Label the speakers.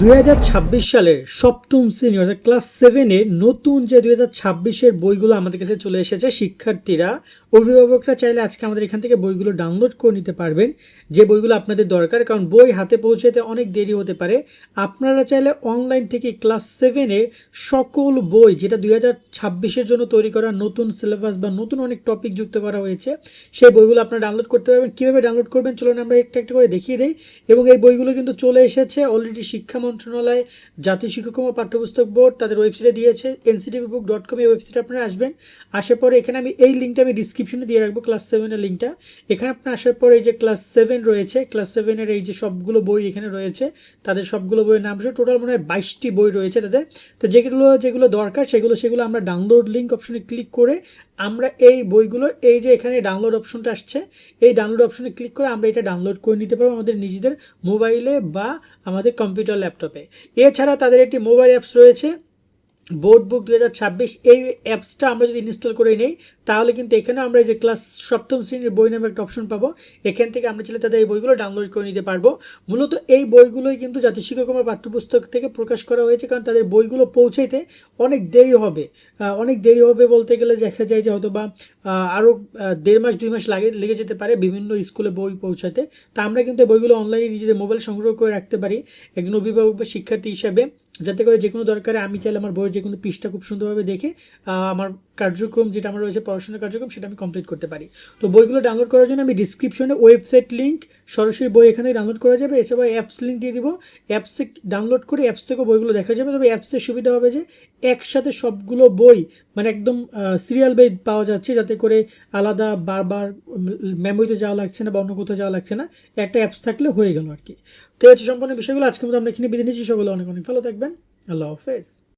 Speaker 1: 2026 সালের সপ্তম শ্রেণী অর্থাৎ ক্লাস 7-এর নতুন যে 2026-এর বইগুলো আমাদের কাছে চলে এসেছে, শিক্ষার্থীরা অভিভাবকরা চাইলে আজকে আমাদের এখান থেকে বইগুলো ডাউনলোড করে নিতে পারবেন, যে বইগুলো আপনাদের দরকার। কারণ বই হাতে পৌঁছাতে অনেক দেরি হতে পারে। আপনারা চাইলে অনলাইন থেকে ক্লাস 7-এর সকল বই, যেটা 2026-এর জন্য তৈরি করা নতুন সিলেবাস বা নতুন অনেক টপিক যুক্ত করা হয়েছে, সেই বইগুলো আপনারা ডাউনলোড করতে পারবেন। কীভাবে ডাউনলোড করবেন চলুন আমরা একটা একটা করে দেখিয়ে দিই। এবং এই বইগুলো কিন্তু চলে এসেছে অলরেডি। শিক্ষা মন্ত্রণালয়, জাতীয় শিক্ষাক্রম ও পাঠ্যপুস্তক বোর্ড তাদের ওয়েবসাইটে দিয়েছে, nctvbook.com এই ওয়েবসাইটে আপনারা আসবেন। আসার পরে এখানে আমি এই লিঙ্কটা আমি ডিসক্রিপশনে দিয়ে রাখবো, ক্লাস 7-এর লিঙ্কটা। এখানে আপনার আসার পরে এই যে ক্লাস 7 রয়েছে, ক্লাস 7-এর এই যে সবগুলো বই এখানে রয়েছে, তাদের সবগুলো বইয়ের নাম সহ টোটাল মনে হয় 22টি বই রয়েছে তাদের। তো যেগুলো দরকার সেগুলো আমরা ডাউনলোড লিঙ্ক অপশনে ক্লিক করে আমরা এই বইগুলো, এই যে এখানে ডাউনলোড অপশনটা আসছে, এই ডাউনলোড অপশনে ক্লিক করে আমরা এটা ডাউনলোড করে নিতে পারবো আমাদের নিজেদের মোবাইলে বা আমাদের কম্পিউটার ল্যাপটপে। এছাড়া তাদের একটি মোবাইল অ্যাপস রয়েছে, বোর্ড বুক 2026। এই অ্যাপসটা আমরা যদি ইনস্টল করে নেই তাহলে কিন্তু এখানে আমরা এই যে ক্লাস সপ্তম শ্রেণীর বই নামে একটা অপশন পাবো। এখান থেকে আমরা চাইলে তাদের এই বইগুলো ডাউনলোড করে নিতে পারবো। মূলত এই বইগুলোই কিন্তু জাতীয় শিক্ষাক্রমের পাঠ্যপুস্তক থেকে প্রকাশ করা হয়েছে, কারণ তাদের বইগুলো পৌঁছাইতে অনেক দেরি হবে। অনেক দেরি হবে বলতে গেলে দেখা যায় যে হয়তো বা আরও 1.5 মাস 2 মাস লেগে যেতে পারে বিভিন্ন স্কুলে বই পৌঁছাতে। তা আমরা কিন্তু বইগুলো অনলাইনে নিজেদের মোবাইল সংগ্রহ করে রাখতে পারি একজন অভিভাবক বা শিক্ষার্থী হিসাবে, যাতে করে যে কোনো দরকারে আমি চাইলে আমার বইয়ের যে কোনো পৃষ্ঠা খুব সুন্দরভাবে দেখে আমার কার্যক্রম যেটা আমার রয়েছে, পড়াশোনার কার্যক্রম, সেটা আমি কমপ্লিট করতে পারি। তো বইগুলো ডাউনলোড করার জন্য আমি ডিসক্রিপশনে ওয়েবসাইট লিঙ্ক, সরাসরি বই এখানে ডাউনলোড করা যাবে। এছাড়াও অ্যাপস লিঙ্ক দিয়ে দিব, অ্যাপসে ডাউনলোড করে অ্যাপস থেকেও বইগুলো দেখা যাবে। তবে অ্যাপসের সুবিধা হবে যে একসাথে সবগুলো বই মানে একদম সিরিয়াল বাই পাওয়া যাচ্ছে, যাতে করে আলাদা বারবার মেমোরিতে যাওয়া লাগছে না বা অন্য কোথাও যাওয়া লাগছে না। একটা অ্যাপস থাকলে হয়ে গেল আর কি। তো এই হচ্ছে সম্পূর্ণ বিষয়গুলো। আজকের মতো আমরা এখানে বিদায় নিচ্ছি। সকলে অনেক অনেক ভালো থাকবেন। আল্লাহ হাফেজ।